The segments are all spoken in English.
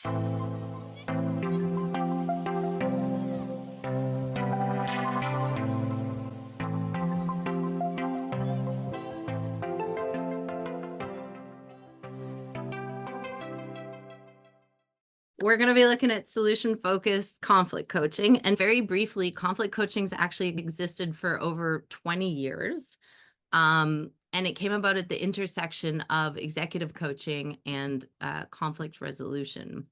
We're going to be looking at solution-focused conflict coaching. And very briefly, conflict coaching's actually existed for over 20 years. And it came about at the intersection of executive coaching and conflict resolution.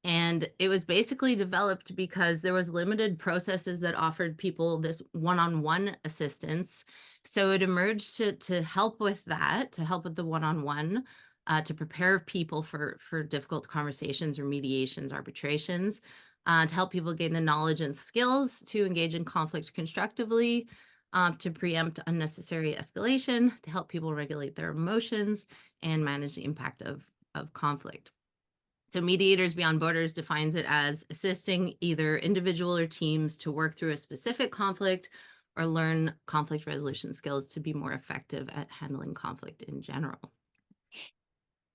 And it was basically developed because there was limited processes that offered people this one-on-one assistance. So it emerged to help with that, to help with the one-on-one, to prepare people for difficult conversations or mediations, arbitrations, to help people gain the knowledge and skills to engage in conflict constructively, to preempt unnecessary escalation, to help people regulate their emotions and manage the impact of conflict. So Mediators Beyond Borders defines it as assisting either individual or teams to work through a specific conflict or learn conflict resolution skills to be more effective at handling conflict in general.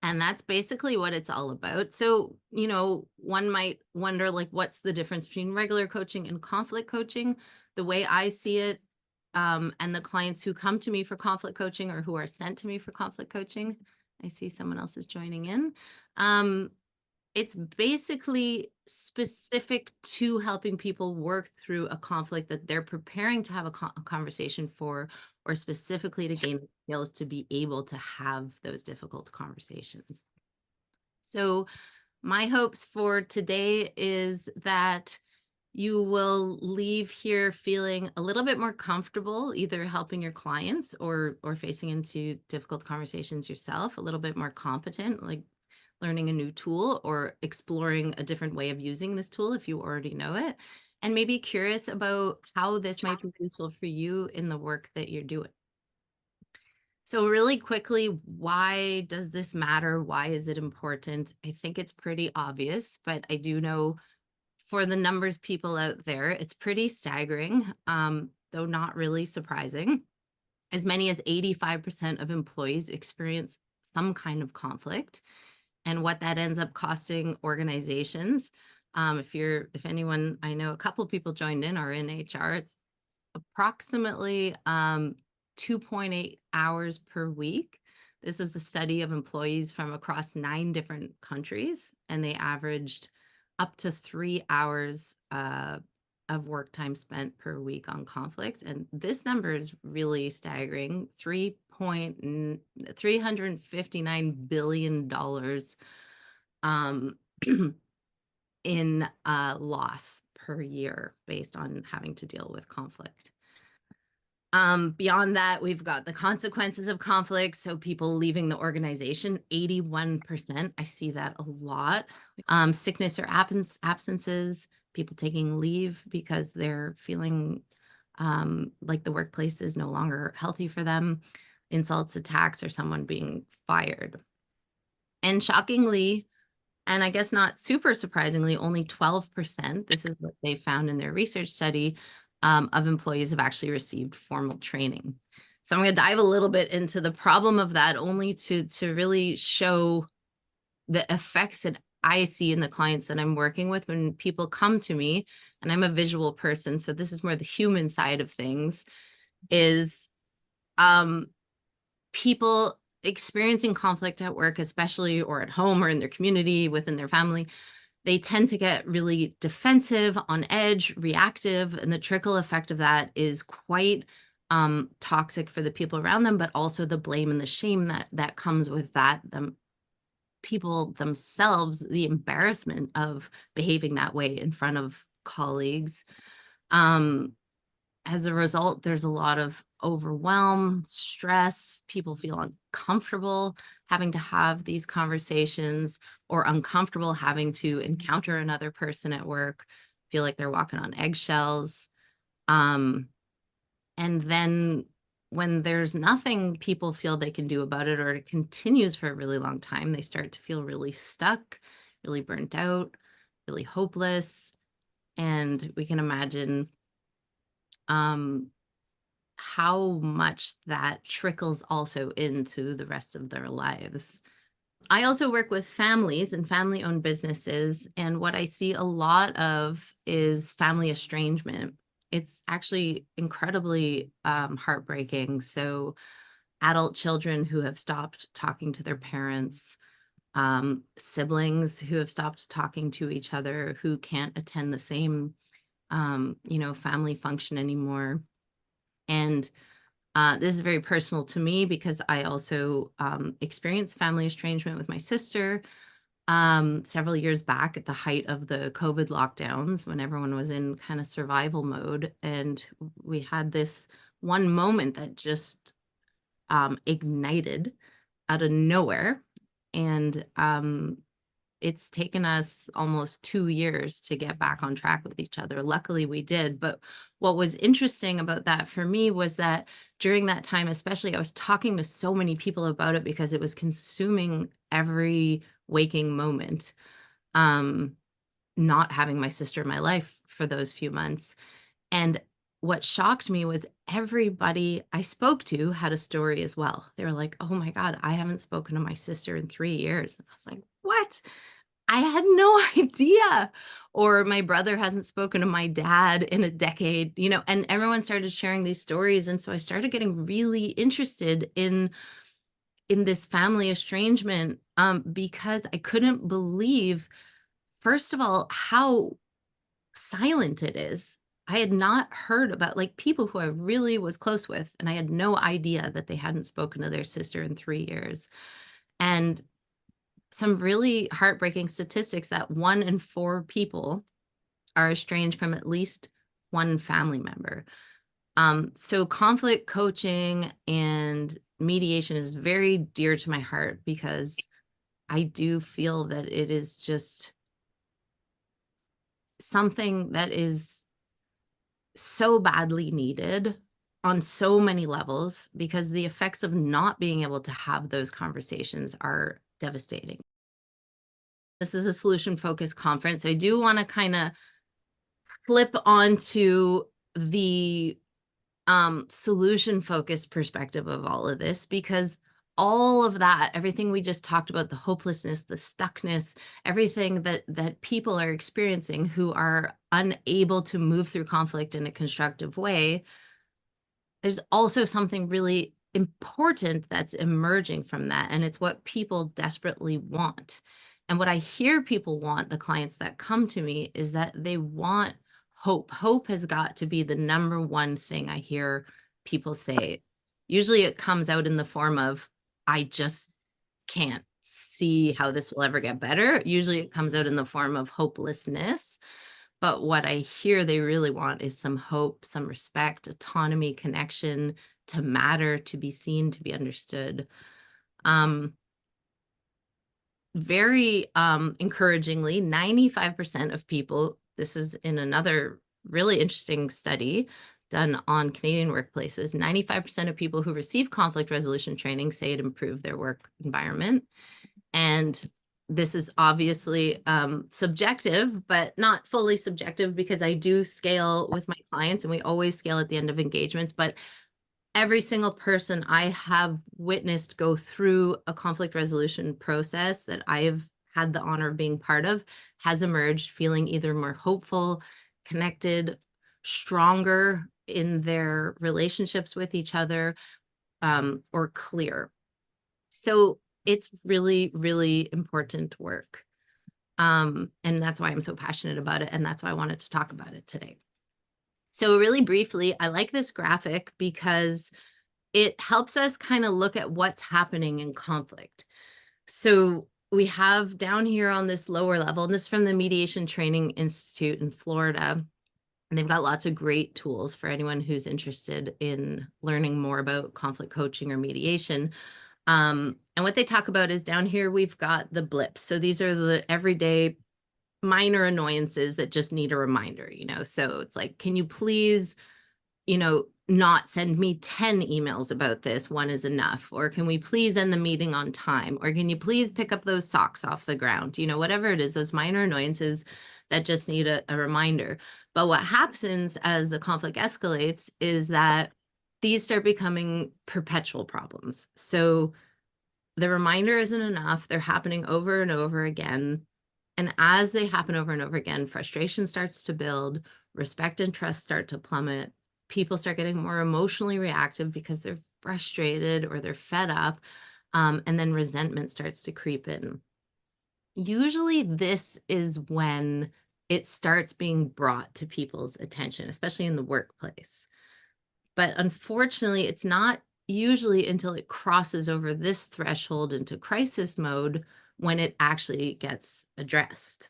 And that's basically what it's all about. So, one might wonder, like, what's the difference between regular coaching and conflict coaching? The way I see it, and the clients who come to me for conflict coaching or who are sent to me for conflict coaching, I see someone else is joining in. It's basically specific to helping people work through a conflict that they're preparing to have a conversation for, or specifically to gain the skills to be able to have those difficult conversations. So my hopes for today is that you will leave here feeling a little bit more comfortable, either helping your clients or facing into difficult conversations yourself, a little bit more competent, like learning a new tool or exploring a different way of using this tool if you already know it, and maybe curious about how this might be useful for you in the work that you're doing. So really quickly, why does this matter? Why is it important? I think it's pretty obvious, but I do know for the numbers people out there, it's pretty staggering, though not really surprising. As many as 85% of employees experience some kind of conflict. And what that ends up costing organizations. If anyone, I know a couple of people joined in are in HR, it's approximately 2.8 hours per week. This was a study of employees from across 9 different countries, and they averaged up to 3 hours of work time spent per week on conflict. And this number is really staggering, $359 billion in loss per year based on having to deal with conflict. Beyond that, we've got the consequences of conflict. So people leaving the organization, 81%. I see that a lot. Sickness or absences, people taking leave because they're feeling like the workplace is no longer healthy for them, insults, attacks, or someone being fired. And shockingly, and I guess not super surprisingly, only 12%, this is what they found in their research study, of employees have actually received formal training. So I'm going to dive a little bit into the problem of that, only to really show the effects that I see in the clients that I'm working with when people come to me, and I'm a visual person, so this is more the human side of things, is people experiencing conflict at work, especially, or at home, or in their community, within their family. They tend to get really defensive, on edge, reactive, and the trickle effect of that is quite toxic for the people around them, but also the blame and the shame that comes with that. People themselves, the embarrassment of behaving that way in front of colleagues. As a result, there's a lot of overwhelm, stress. People feel uncomfortable having to have these conversations, or uncomfortable having to encounter another person at work, feel like they're walking on eggshells. And then when there's nothing people feel they can do about it, or it continues for a really long time, they start to feel really stuck, really burnt out, really hopeless. And we can imagine how much that trickles also into the rest of their lives. I also work with families and family-owned businesses, and what I see a lot of is family estrangement. It's actually incredibly heartbreaking. So, adult children who have stopped talking to their parents, siblings who have stopped talking to each other, who can't attend the same, family function anymore. And this is very personal to me because I also experienced family estrangement with my sister several years back at the height of the COVID lockdowns when everyone was in kind of survival mode. And we had this one moment that just ignited out of nowhere. And it's taken us almost 2 years to get back on track with each other. Luckily, we did. But what was interesting about that for me was that during that time, especially, I was talking to so many people about it because it was consuming every waking moment. Um, not having my sister in my life for those few months. And what shocked me was everybody I spoke to had a story as well. They were like, "Oh my God, I haven't spoken to my sister in 3 years." And I was like, "What? I had no idea." Or my brother hasn't spoken to my dad in a decade, and everyone started sharing these stories. And so I started getting really interested in this family estrangement because I couldn't believe, first of all, how silent it is. I had not heard about, like, people who I really was close with, and I had no idea that they hadn't spoken to their sister in 3 years. And some really heartbreaking statistics that 1 in 4 people are estranged from at least one family member. So conflict coaching and mediation is very dear to my heart because I do feel that it is just something that is so badly needed on so many levels because the effects of not being able to have those conversations are devastating. This is a solution focused conference. So I do want to kind of flip onto the solution focused perspective of all of this, because all of that, everything we just talked about, the hopelessness, the stuckness, everything that people are experiencing who are unable to move through conflict in a constructive way, there's also something really important that's emerging from that, and it's what people desperately want. And what I hear people want, the clients that come to me, is that they want hope. Hope has got to be the number one thing I hear people say. Usually it comes out in the form of, "I just can't see how this will ever get better." Usually it comes out in the form of hopelessness. But what I hear they really want is some hope, some respect, autonomy, connection, to matter, to be seen, to be understood. Um, Very encouragingly, 95% of people, this is in another really interesting study done on Canadian workplaces, 95% of people who receive conflict resolution training say it improved their work environment. And this is obviously subjective, but not fully subjective because I do scale with my clients and we always scale at the end of engagements. But every single person I have witnessed go through a conflict resolution process that I have had the honor of being part of has emerged feeling either more hopeful, connected, stronger in their relationships with each other, or clear. So it's really, really important work. And that's why I'm so passionate about it. And that's why I wanted to talk about it today. So really briefly, I like this graphic because it helps us kind of look at what's happening in conflict. So we have down here on this lower level, and this is from the Mediation Training Institute in Florida. And they've got lots of great tools for anyone who's interested in learning more about conflict coaching or mediation. And what they talk about is down here, we've got the blips. So these are the everyday minor annoyances that just need a reminder. So it's like, can you please, not send me 10 emails about this? One is enough. Or can we please end the meeting on time? Or can you please pick up those socks off the ground? Whatever it is, those minor annoyances that just need a reminder. But what happens as the conflict escalates is that these start becoming perpetual problems. So the reminder isn't enough. They're happening over and over again. And as they happen over and over again, frustration starts to build, respect and trust start to plummet. People start getting more emotionally reactive because they're frustrated or they're fed up. And then resentment starts to creep in. Usually, this is when it starts being brought to people's attention, especially in the workplace. But unfortunately, it's not usually until it crosses over this threshold into crisis mode when it actually gets addressed.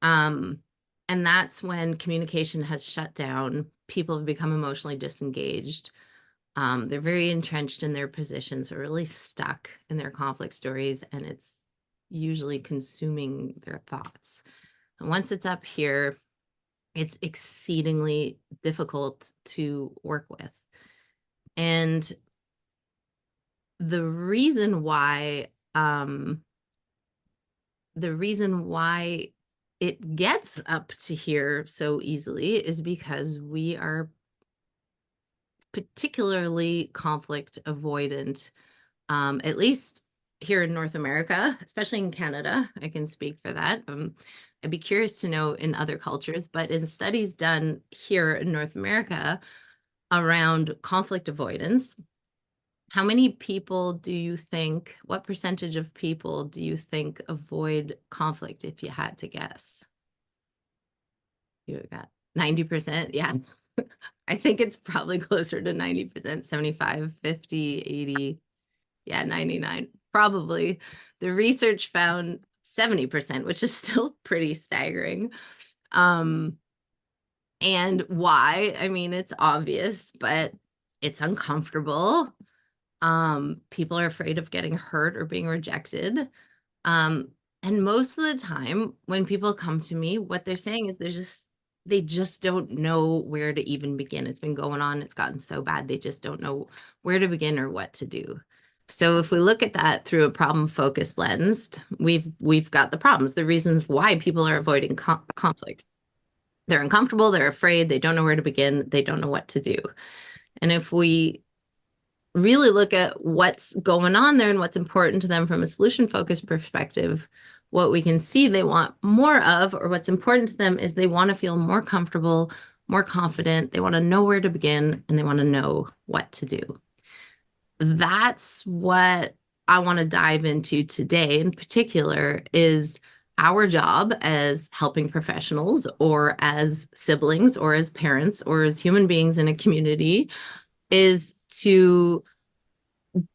Um, and that's when communication has shut down. People have become emotionally disengaged. They're very entrenched in their positions, are really stuck in their conflict stories, and it's usually consuming their thoughts. And once it's up here, it's exceedingly difficult to work with. And the reason why it gets up to here so easily is because we are particularly conflict avoidant, at least here in North America, especially in Canada. I can speak for that. I'd be curious to know in other cultures, but in studies done here in North America around conflict avoidance, how many people do you think, what percentage of people do you think avoid conflict if you had to guess? You got 90%? Yeah. I think it's probably closer to 90%, 75, 50, 80, yeah, 99. Probably. The research found 70%, which is still pretty staggering. And why? I mean, it's obvious, but it's uncomfortable. People are afraid of getting hurt or being rejected. Um, and most of the time when people come to me, what they're saying is they just don't know where to even begin. It's been going on, it's gotten so bad, they just don't know where to begin or what to do. So if we look at that through a problem-focused lens, we've got the problems, the reasons why people are avoiding conflict. They're uncomfortable, they're afraid, they don't know where to begin, they don't know what to do. And if we really look at what's going on there and what's important to them from a solution-focused perspective, what we can see they want more of, or what's important to them, is they want to feel more comfortable, more confident, they want to know where to begin, and they want to know what to do. That's what I want to dive into today in particular, is our job as helping professionals or as siblings or as parents or as human beings in a community is to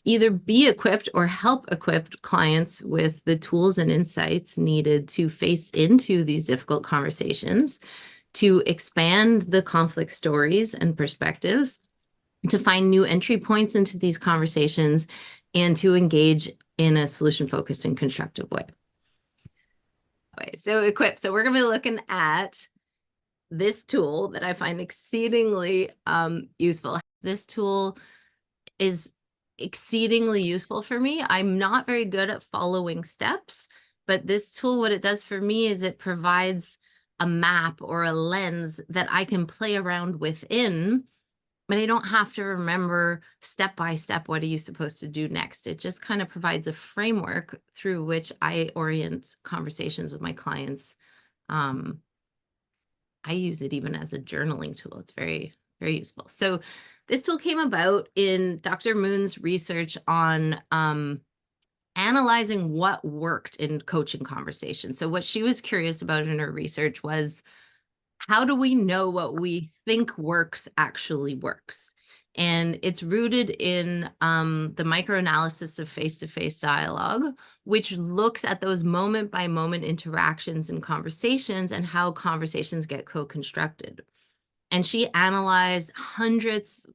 either be equipped or help equip clients with the tools and insights needed to face into these difficult conversations, to expand the conflict stories and perspectives, to find new entry points into these conversations, and to engage in a solution-focused and constructive way. Okay, so equip. So we're going to be looking at this tool that I find exceedingly useful. This tool is exceedingly useful for me. I'm not very good at following steps, but this tool, what it does for me is it provides a map or a lens that I can play around within, but I don't have to remember step by step what are you supposed to do next. It just kind of provides a framework through which I orient conversations with my clients. I use it even as a journaling tool. It's very, very useful. So this tool came about in Dr. Moon's research on analyzing what worked in coaching conversations. So what she was curious about in her research was, how do we know what we think works actually works? And it's rooted in the microanalysis of face-to-face dialogue, which looks at those moment-by-moment interactions and conversations and how conversations get co-constructed. And she analyzed hundreds,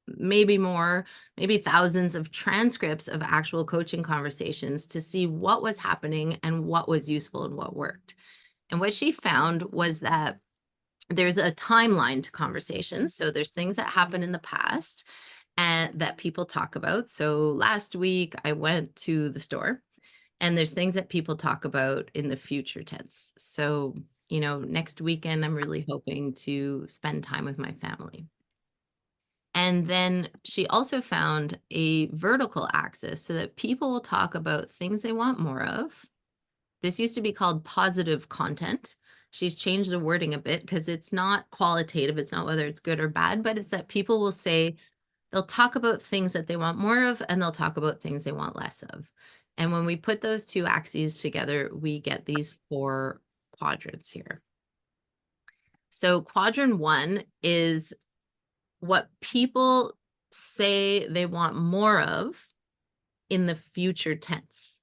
maybe more, maybe thousands of transcripts of actual coaching conversations to see what was happening and what was useful and what worked. And what she found was that there's a timeline to conversations. So there's things that happen in the past and that people talk about. So last week I went to the store, and there's things that people talk about in the future tense. So, you know, next weekend I'm really hoping to spend time with my family. And then she also found a vertical axis so that people will talk about things they want more of. This used to be called positive content. She's changed the wording a bit because it's not qualitative. It's not whether it's good or bad, but it's that people will say they'll talk about things that they want more of, and they'll talk about things they want less of. And when we put those two axes together, we get these 4 quadrants here. So quadrant 1 is what people say they want more of in the future tense.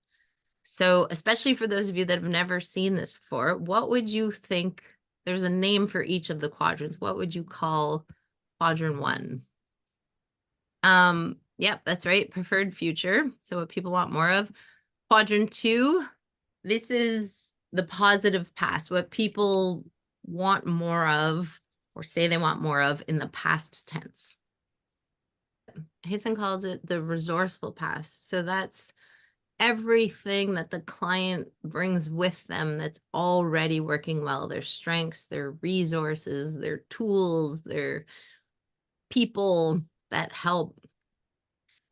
So especially for those of you that have never seen this before, what would you think? There's a name for each of the quadrants. What would you call quadrant 1? Yep, that's right. Preferred future. So what people want more of. Quadrant 2, this is the positive past, what people want more of or say they want more of in the past tense. Hayson calls it the resourceful past. So that's everything that the client brings with them that's already working well, their strengths, their resources, their tools, their people that help.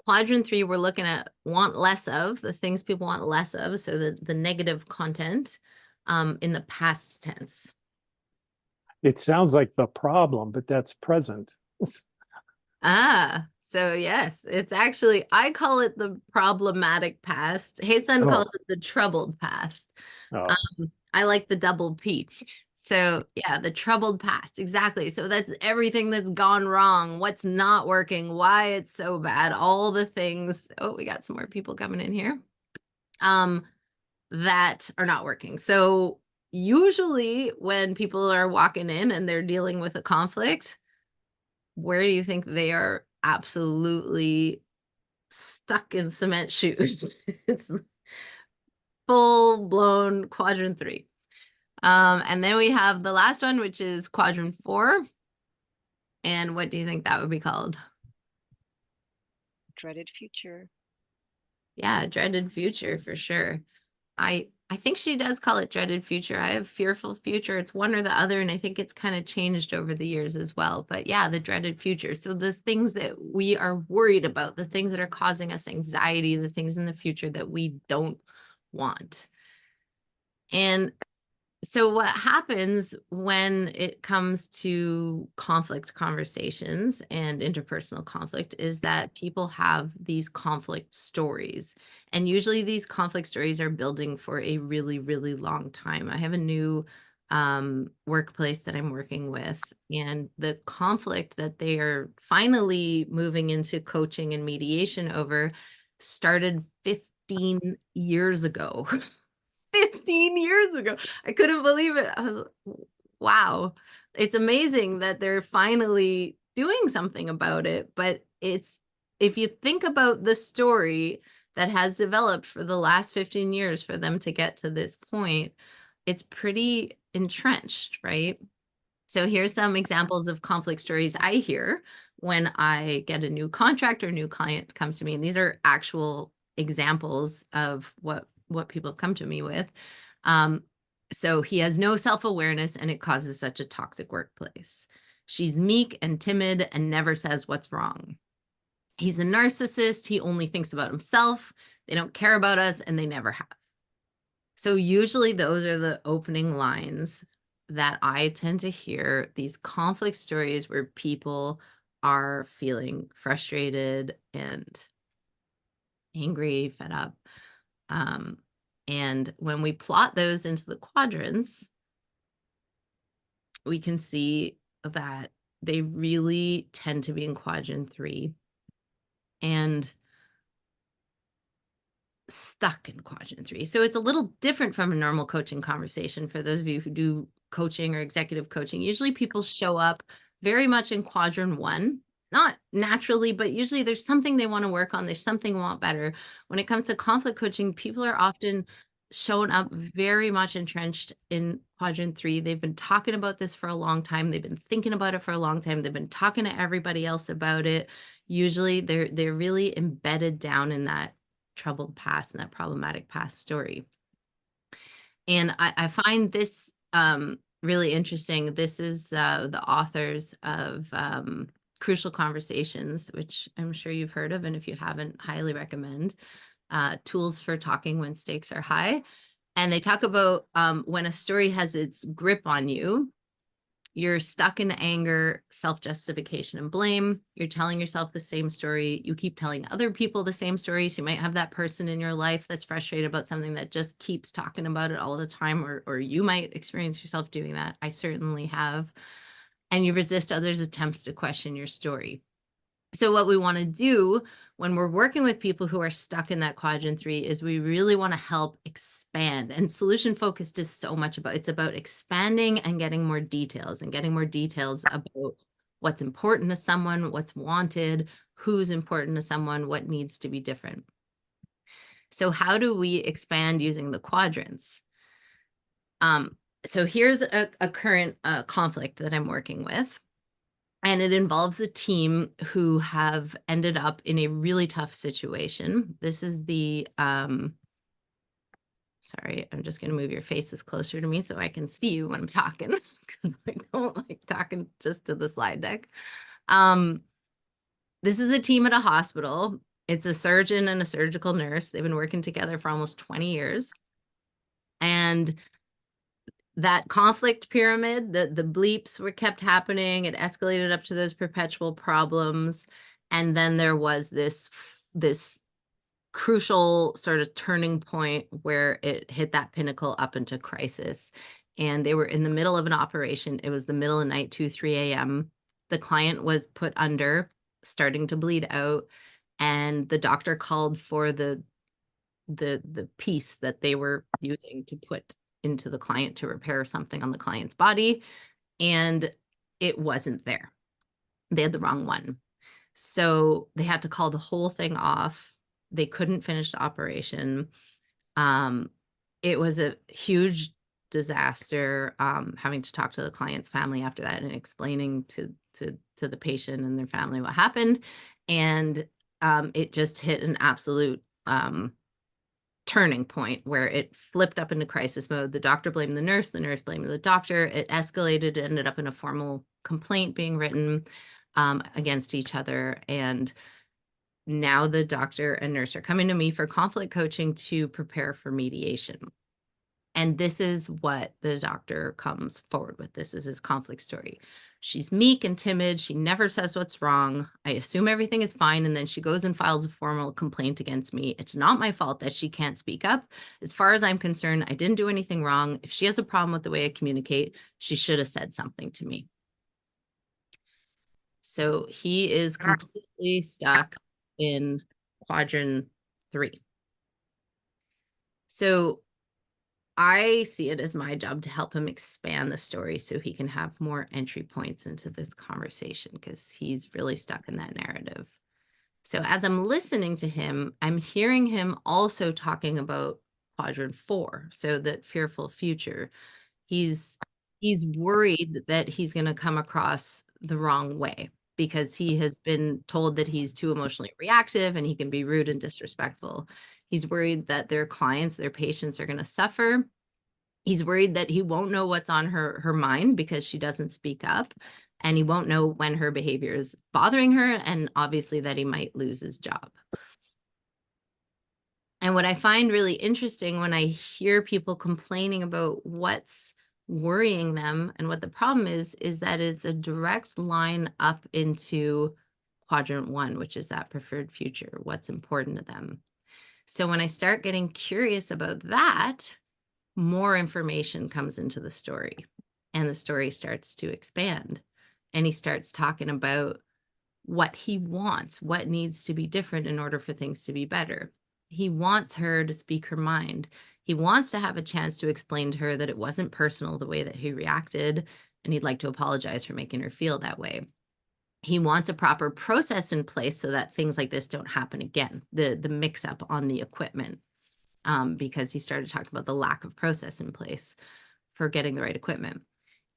Quadrant 3, we're looking at want less of, the things people want less of, so the negative content in the past tense. It sounds like the problem, but that's present. So yes, it's actually, I call it the problematic past. Hayson calls Oh, it the troubled past. oh, I like the double P. So yeah, the troubled past, exactly. So that's everything that's gone wrong, what's not working, why it's so bad, all the things. Oh, we got some more people coming in here. That are not working. So usually when people are walking in and they're dealing with a conflict, where do you think they are absolutely stuck in cement shoes? It's full blown quadrant 3. And then we have the last one, which is quadrant 4. And what do you think that would be called? Dreaded future. Yeah, dreaded future for sure. I think she does call it dreaded future. I have fearful future. It's one or the other, and I think it's kind of changed over the years as well. But yeah, the dreaded future. So the things that we are worried about, the things that are causing us anxiety, the things in the future that we don't want. And so what happens when it comes to conflict conversations and interpersonal conflict is that people have these conflict stories. And usually these conflict stories are building for a really, really long time. I have a new workplace that I'm working with, and the conflict that they are finally moving into coaching and mediation over started 15 years ago. 15 years ago. I couldn't believe it. I was, wow. It's amazing that they're finally doing something about it. But it's, if you think about the story that has developed for the last 15 years for them to get to this point, it's pretty entrenched, right? So here's some examples of conflict stories I hear when I get a new contract or new client comes to me. And these are actual examples of what people have come to me with. So he has no self-awareness and it causes such a toxic workplace. She's meek and timid and never says what's wrong. He's a narcissist. He only thinks about himself. They don't care about us and they never have. So usually those are the opening lines that I tend to hear, these conflict stories where people are feeling frustrated and angry, fed up. And when we plot those into the quadrants, we can see that they really tend to be in quadrant 3 and stuck in quadrant 3. So it's a little different from a normal coaching conversation. For those of you who do coaching or executive coaching, usually people show up very much in quadrant 1, not naturally, but usually there's something they want to work on. There's something they want better. When it comes to conflict coaching, people are often shown up very much entrenched in quadrant 3. They've been talking about this for a long time. They've been thinking about it for a long time. They've been talking to everybody else about it. Usually they're really embedded down in that troubled past and that problematic past story. And I find this really interesting. This is the authors of Crucial Conversations, which I'm sure you've heard of, and if you haven't, highly recommend. Tools for Talking When Stakes Are High. And they talk about when a story has its grip on you, you're stuck in anger, self-justification, and blame. You're telling yourself the same story. You keep telling other people the same stories. You might have that person in your life that's frustrated about something that just keeps talking about it all the time, or you might experience yourself doing that. I certainly have. And you resist others' attempts to question your story. So what we want to do when we're working with people who are stuck in that quadrant 3 is we really want to help expand. And solution focused is so much about, it's about expanding and getting more details about what's important to someone, what's wanted, who's important to someone, what needs to be different. So how do we expand using the quadrants? So here's a current conflict that I'm working with. And it involves a team who have ended up in a really tough situation. This is the, sorry, I'm just going to move your faces closer to me so I can see you when I'm talking. I don't like talking just to the slide deck. This is a team at a hospital. It's a surgeon and a surgical nurse. They've been working together for almost 20 years. And that conflict pyramid, the bleeps were kept happening. It escalated up to those perpetual problems. And then there was this crucial sort of turning point where it hit that pinnacle up into crisis. And they were in the middle of an operation. It was the middle of the night, 2, 3 a.m. The client was put under, starting to bleed out. And the doctor called for the piece that they were using to put into the client to repair something on the client's body, and it wasn't there. They had the wrong one. So they had to call the whole thing off. They couldn't finish the operation. It was a huge disaster, having to talk to the client's family after that and explaining to the patient and their family what happened. And it just hit an absolute turning point where it flipped up into crisis mode. The doctor blamed the nurse blamed the doctor. It escalated, it ended up in a formal complaint being written against each other. And now the doctor and nurse are coming to me for conflict coaching to prepare for mediation. And this is what the doctor comes forward with. This is his conflict story. She's meek and timid. She never says what's wrong. I assume everything is fine. And then she goes and files a formal complaint against me. It's not my fault that she can't speak up. As far as I'm concerned, I didn't do anything wrong. If she has a problem with the way I communicate, she should have said something to me. So he is completely stuck in quadrant 3. So I see it as my job to help him expand the story so he can have more entry points into this conversation, because he's really stuck in that narrative. So as I'm listening to him, I'm hearing him also talking about quadrant 4, so that fearful future. He's worried that he's going to come across the wrong way because he has been told that he's too emotionally reactive and he can be rude and disrespectful. He's worried that their clients, their patients are going to suffer. He's worried that he won't know what's on her mind because she doesn't speak up, and he won't know when her behavior is bothering her, and obviously that he might lose his job. And what I find really interesting when I hear people complaining about what's worrying them and what the problem is that it's a direct line up into quadrant 1, which is that preferred future, what's important to them. So when I start getting curious about that, more information comes into the story, and the story starts to expand. And he starts talking about what he wants, what needs to be different in order for things to be better. He wants her to speak her mind. He wants to have a chance to explain to her that it wasn't personal the way that he reacted, and he'd like to apologize for making her feel that way. He wants a proper process in place so that things like this don't happen again, the mix-up on the equipment, because he started talking about the lack of process in place for getting the right equipment.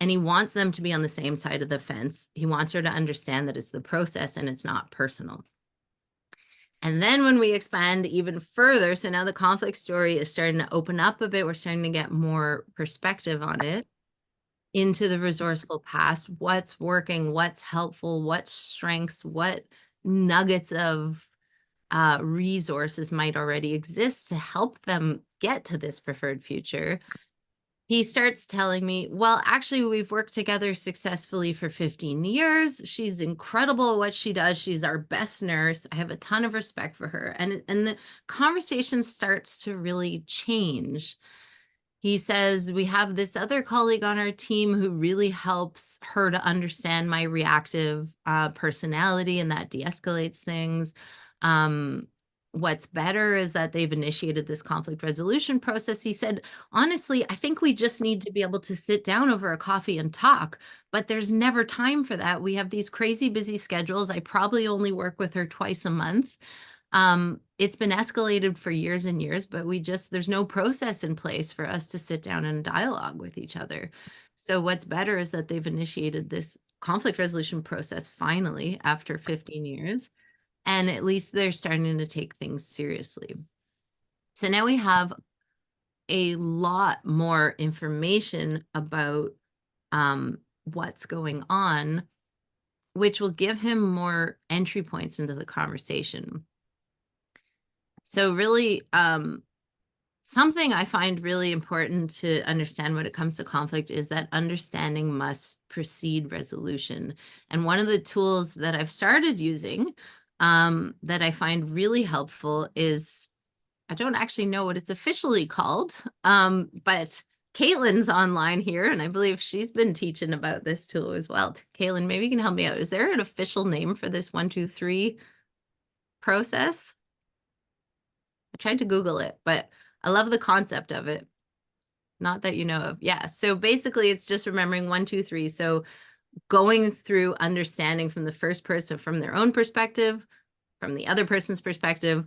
And he wants them to be on the same side of the fence. He wants her to understand that it's the process and it's not personal. And then when we expand even further, so now the conflict story is starting to open up a bit. We're starting to get more perspective on it. into the resourceful past, what's working, what's helpful, what strengths, what nuggets of resources might already exist to help them get to this preferred future. He starts telling me, well, actually, we've worked together successfully for 15 years. She's incredible at what she does. She's our best nurse. I have a ton of respect for her. And the conversation starts to really change. He says, we have this other colleague on our team who really helps her to understand my reactive personality, and that de-escalates things. What's better is that they've initiated this conflict resolution process. He said, honestly, I think we just need to be able to sit down over a coffee and talk, but there's never time for that. We have these crazy busy schedules. I probably only work with her twice a month. It's been escalated for years and years, but there's no process in place for us to sit down and dialogue with each other. So what's better is that they've initiated this conflict resolution process finally after 15 years, and at least they're starting to take things seriously. So now we have a lot more information about what's going on, which will give him more entry points into the conversation. So really, something I find really important to understand when it comes to conflict is that understanding must precede resolution. And one of the tools that I've started using that I find really helpful is, I don't actually know what it's officially called, but Caitlin's online here, and I believe she's been teaching about this tool as well. Caitlin, maybe you can help me out. Is there an official name for this 1, 2, 3 process? I tried to Google it, but I love the concept of it. Not that you know of. Yeah. So basically it's just remembering 1, 2, 3. So going through understanding from the first person, from their own perspective, from the other person's perspective,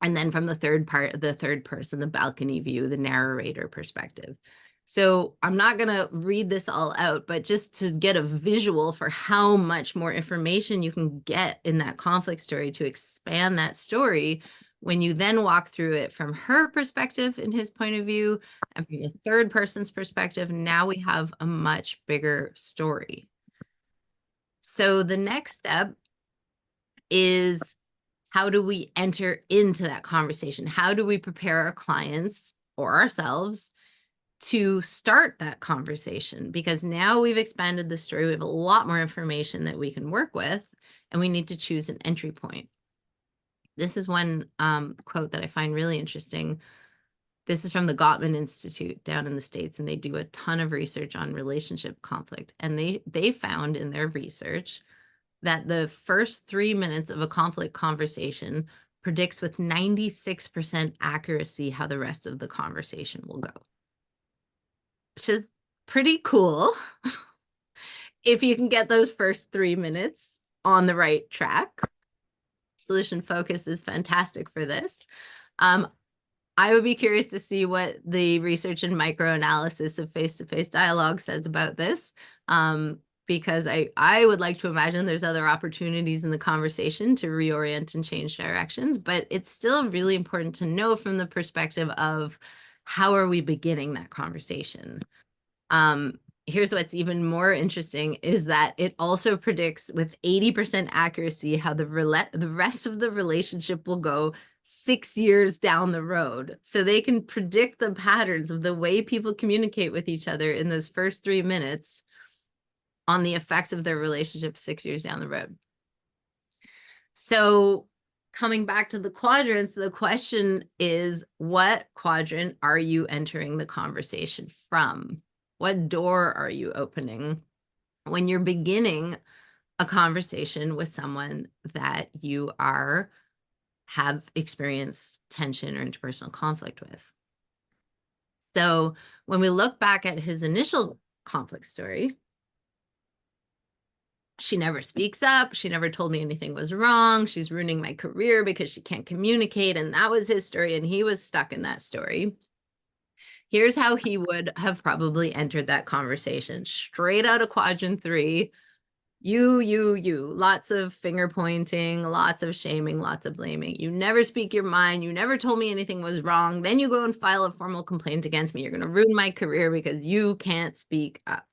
and then from the third person, the balcony view, the narrator perspective. So I'm not going to read this all out, but just to get a visual for how much more information you can get in that conflict story to expand that story, when you then walk through it from her perspective and his point of view, and from the third person's perspective, now we have a much bigger story. So the next step is, how do we enter into that conversation? How do we prepare our clients or ourselves to start that conversation? Because now we've expanded the story, we have a lot more information that we can work with, and we need to choose an entry point. This is one quote that I find really interesting. This is from the Gottman Institute down in the States, and they do a ton of research on relationship conflict. And they found in their research that the first 3 minutes of a conflict conversation predicts with 96% accuracy how the rest of the conversation will go, which is pretty cool if you can get those first 3 minutes on the right track. Solution focus is fantastic for this. I would be curious to see what the research and microanalysis of face-to-face dialogue says about this, because I would like to imagine there's other opportunities in the conversation to reorient and change directions, but it's still really important to know from the perspective of, how are we beginning that conversation? Here's what's even more interesting, is that it also predicts with 80% accuracy how the rest of the relationship will go 6 years down the road. So they can predict the patterns of the way people communicate with each other in those first 3 minutes on the effects of their relationship 6 years down the road. So coming back to the quadrants, the question is, what quadrant are you entering the conversation from? What door are you opening when you're beginning a conversation with someone that you have experienced tension or interpersonal conflict with? So when we look back at his initial conflict story, she never speaks up. She never told me anything was wrong. She's ruining my career because she can't communicate. And that was his story, and he was stuck in that story. Here's how he would have probably entered that conversation. Straight out of quadrant 3, you, lots of finger pointing, lots of shaming, lots of blaming. You never speak your mind. You never told me anything was wrong. Then you go and file a formal complaint against me. You're going to ruin my career because you can't speak up.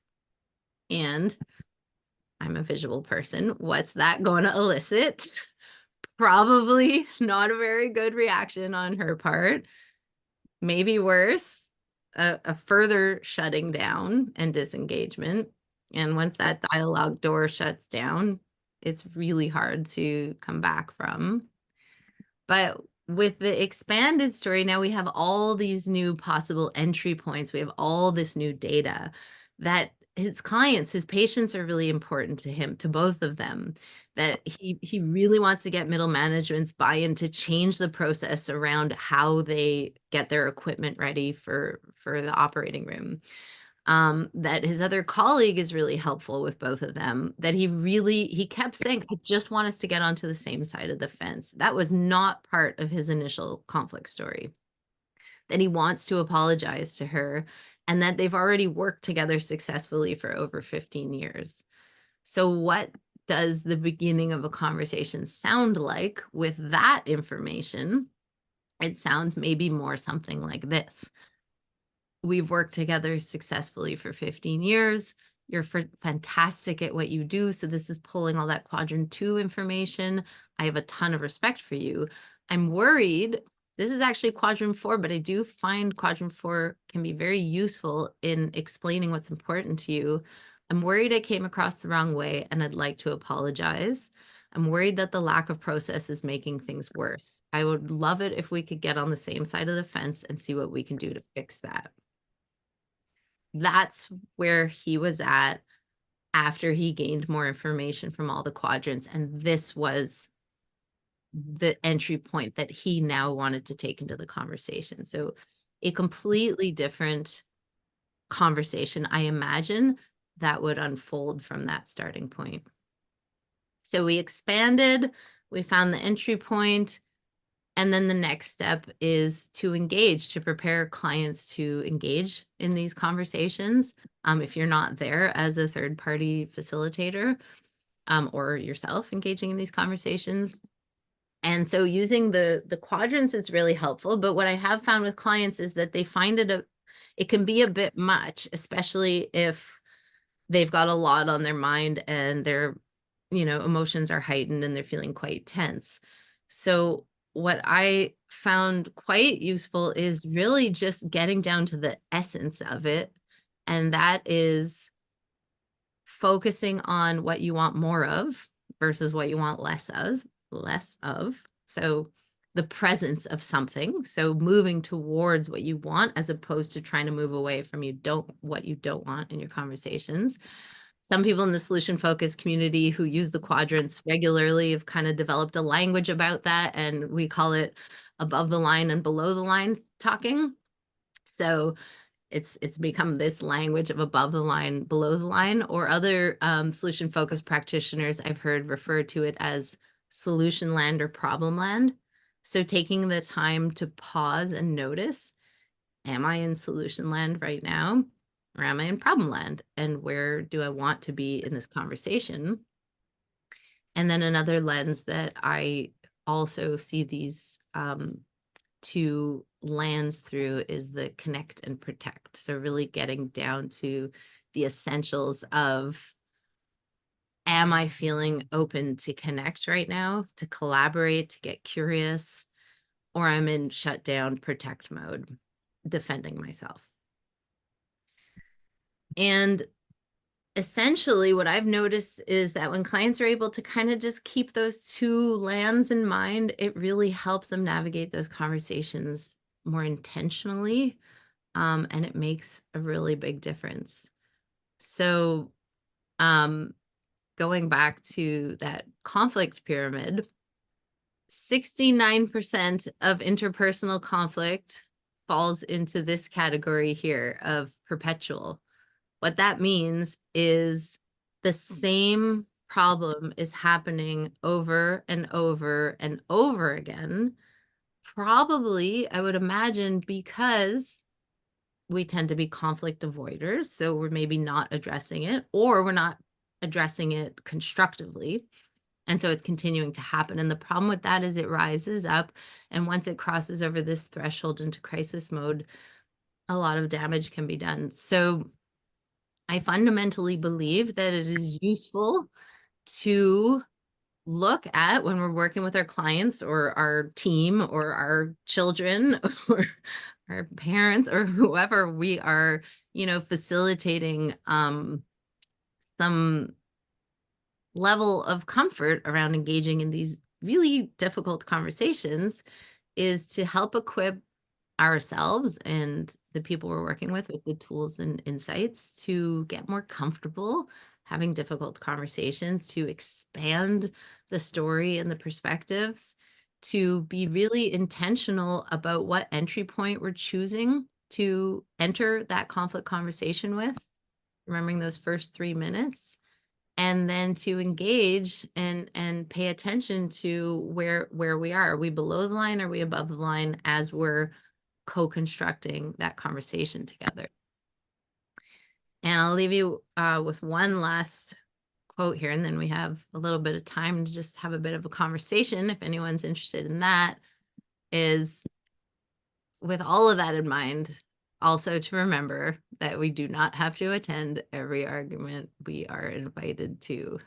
And I'm a visual person. What's that going to elicit? Probably not a very good reaction on her part. Maybe worse, a further shutting down and disengagement. And once that dialogue door shuts down, it's really hard to come back from. But with the expanded story, now we have all these new possible entry points. We have all this new data that his clients, his patients are really important to him, to both of them, that he really wants to get middle management's buy-in to change the process around how they get their equipment ready for the operating room. That his other colleague is really helpful with both of them, that he kept saying, I just want us to get onto the same side of the fence. That was not part of his initial conflict story, that he wants to apologize to her and that they've already worked together successfully for over 15 years. So what does the beginning of a conversation sound like with that information? It sounds maybe more something like this. We've worked together successfully for 15 years. You're fantastic at what you do. So this is pulling all that quadrant 2 information. I have a ton of respect for you. I'm worried. This is actually quadrant 4, but I do find quadrant 4 can be very useful in explaining what's important to you. I'm worried I came across the wrong way and I'd like to apologize. I'm worried that the lack of process is making things worse. I would love it if we could get on the same side of the fence and see what we can do to fix that. That's where he was at after he gained more information from all the quadrants, and this was the entry point that he now wanted to take into the conversation. So a completely different conversation, I imagine, that would unfold from that starting point. So we expanded, we found the entry point, and then the next step is to engage, to prepare clients to engage in these conversations. If you're not there as a third-party facilitator, or yourself engaging in these conversations. And so using the quadrants is really helpful. But what I have found with clients is that they find it can be a bit much, especially if they've got a lot on their mind and their emotions are heightened and they're feeling quite tense. So what I found quite useful is really just getting down to the essence of it, and that is focusing on what you want more of versus what you want less of. So the presence of something, so moving towards what you want as opposed to trying to move away from what you don't want in your conversations. Some people in the solution focused community who use the quadrants regularly have kind of developed a language about that, and we call it above the line and below the line talking. So it's become this language of above the line, below the line, or other solution focused practitioners I've heard refer to it as solution land or problem land. So taking the time to pause and notice, am I in solution land right now? Or am I in problem land? And where do I want to be in this conversation? And then another lens that I also see these two lands through is the connect and protect. So really getting down to the essentials of, am I feeling open to connect right now, to collaborate, to get curious, or I'm in shutdown protect mode, defending myself. And essentially what I've noticed is that when clients are able to kind of just keep those two lands in mind, it really helps them navigate those conversations more intentionally, and it makes a really big difference. So going back to that conflict pyramid, 69% of interpersonal conflict falls into this category here of perpetual. What that means is the same problem is happening over and over and over again. Probably, I would imagine, because we tend to be conflict avoiders. So we're maybe not addressing it, or we're not addressing it constructively. And so it's continuing to happen. And the problem with that is it rises up. And once it crosses over this threshold into crisis mode, a lot of damage can be done. So I fundamentally believe that it is useful to look at when we're working with our clients or our team or our children or our parents or whoever we are, facilitating some level of comfort around engaging in these really difficult conversations, is to help equip ourselves and the people we're working with the tools and insights to get more comfortable having difficult conversations, to expand the story and the perspectives, to be really intentional about what entry point we're choosing to enter that conflict conversation with, remembering those first 3 minutes, and then to engage and pay attention to where we are. Are we below the line? Are we above the line as we're co-constructing that conversation together? And I'll leave you with one last quote here, and then we have a little bit of time to just have a bit of a conversation if anyone's interested in that. Is, with all of that in mind, also to remember that we do not have to attend every argument we are invited to.